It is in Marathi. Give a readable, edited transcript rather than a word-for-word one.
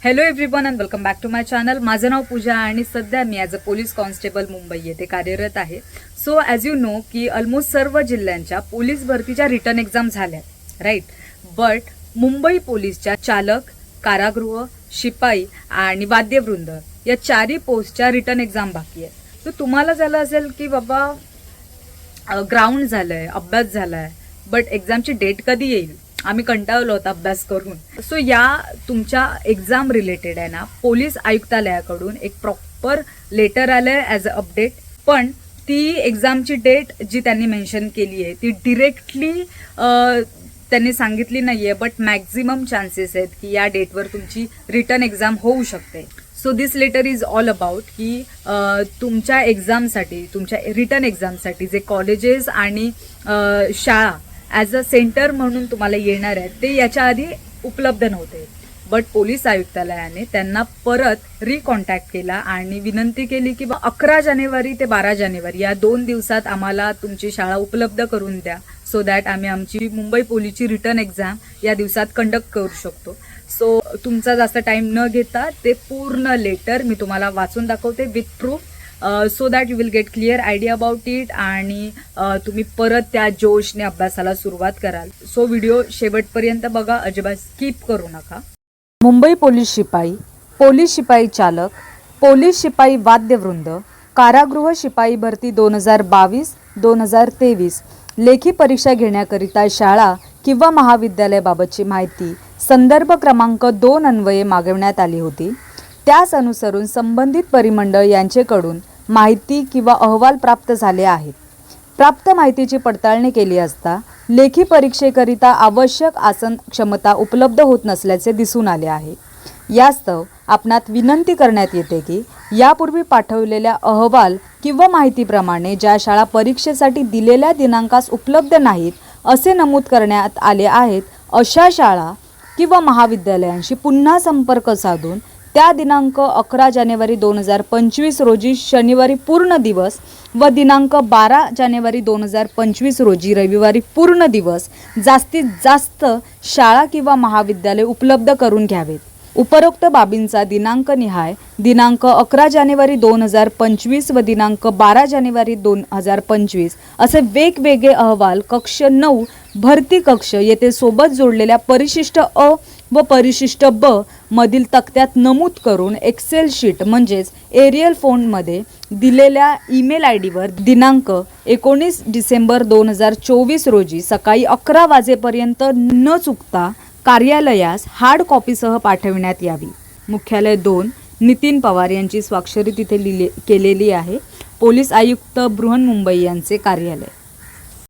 Hello everyone and welcome back to my channel. माझं नाव पूजा आणि सध्या मी as a police constable Mumbai येथे कार्यरत आहे. सो ॲज यू नो की ऑलमोस्ट सर्व जिल्ह्यांच्या पोलीस भरतीच्या रिटर्न एक्झाम झाल्या राईट. बट मुंबई पोलीसच्या चालक, कारागृह, शिपाई आणि वाद्यवृंद या चारही पोस्टच्या रिटर्न एक्झाम बाकी आहे. तर तुम्हाला झालं असेल की बाबा ग्राउंड झालंय, अभ्यास झालाय, बट एक्झामची डेट कधी येईल, आम्ही कंटाळलो होता अभ्यास करून. सो या तुमच्या एक्झाम रिलेटेड आहे ना, पोलीस आयुक्तालयाकडून एक प्रॉपर लेटर आलंय ॲज अ अपडेट. पण ती एक्झामची डेट जी त्यांनी मेन्शन केली आहे ती डिरेक्टली त्यांनी सांगितली नाहीये, बट मॅक्झिमम चान्सेस आहेत की या डेटवर तुमची रिटर्न एक्झाम होऊ शकते. So this letter is all about की तुमच्या एक्झामसाठी, तुमच्या रिटर्न एक्झामसाठी जे कॉलेजेस आणि शाळा ॲज अ सेंटर म्हणून तुम्हाला येणार आहेत ते याच्या आधी उपलब्ध नव्हते. बट पोलीस आयुक्तालयाने त्यांना परत रिकॉन्टॅक्ट केला आणि विनंती केली की 11 जानेवारी ते 12 जानेवारी या 2 दिवसात आम्हाला तुमची शाळा उपलब्ध करून द्या, सो दॅट आम्ही आमची मुंबई पोलीसची रिटर्न एक्झाम या दिवसात कंडक्ट करू शकतो. सो तुमचा जास्त टाइम न घेता ते पूर्ण लेटर मी तुम्हाला वाचून दाखवते with proof, so that you will get clear idea about it आणि तुम्ही परत त्या जोशने अभ्यासाला सुरुवात कराल. सो व्हिडिओ शेवटपर्यंत बघा, अजिबात स्किप करू नका. मुंबई पोलीस शिपाई चालक, पोलीस शिपाई वाद्यवृंद, कारागृह शिपाई भरती 2022-2023 लेखी परीक्षा घेण्याकरिता शाळा किंवा महाविद्यालयाबाबतची माहिती संदर्भ क्रमांक 2 अन्वये मागवण्यात आली होती. त्यास अनुसरून संबंधित परिमंडळ यांचेकडून माहिती किंवा अहवाल प्राप्त झाले आहेत. प्राप्त माहितीची पडताळणी केली असता लेखी परीक्षेकरिता आवश्यक आसन क्षमता उपलब्ध होत नसल्याचे दिसून आले आहे. यास्तव आपणात विनंती करण्यात येते की यापूर्वी पाठवलेल्या अहवाल किंवा माहितीप्रमाणे ज्या शाळा परीक्षेसाठी दिलेल्या दिनांकास उपलब्ध नाहीत असे नमूद करण्यात आले आहेत अशा शाळा किंवा महाविद्यालयांशी पुन्हा संपर्क साधून त्या दिनांक 11 जानेवारी 2025 रोजी शनिवारी पूर्ण दिवस व दिनांक 12 जानेवारी 2025 रोजी रविवारी पूर्ण दिवस जास्तीत जास्त शाळा किंवा महाविद्यालय उपलब्ध करून घ्यावेत. उपरोक्त बाबींचा दिनांकनिहाय दिनांक 11 जानेवारी 2025 व दिनांक 12 जानेवारी 2025 असे वेगवेगळे अहवाल कक्ष 9 भरती कक्ष येथे सोबत जोडलेल्या परिशिष्ट अ व परिशिष्ट ब मधील तक्त्यात नमूद करून एक्सेल शीट म्हणजेच एरियल फोनमध्ये दिलेल्या ईमेल आय डीवर दिनांक 19 डिसेंबर 2024 रोजी सकाळी 11 वाजेपर्यंत न चुकता कार्यालयास हार्ड कॉपीसह पाठविण्यात यावी. मुख्यालय 2 नितीन पवार यांची स्वाक्षरी तिथे केलेली आहे. पोलीस आयुक्त बृहन्मुंबई यांचे कार्यालय.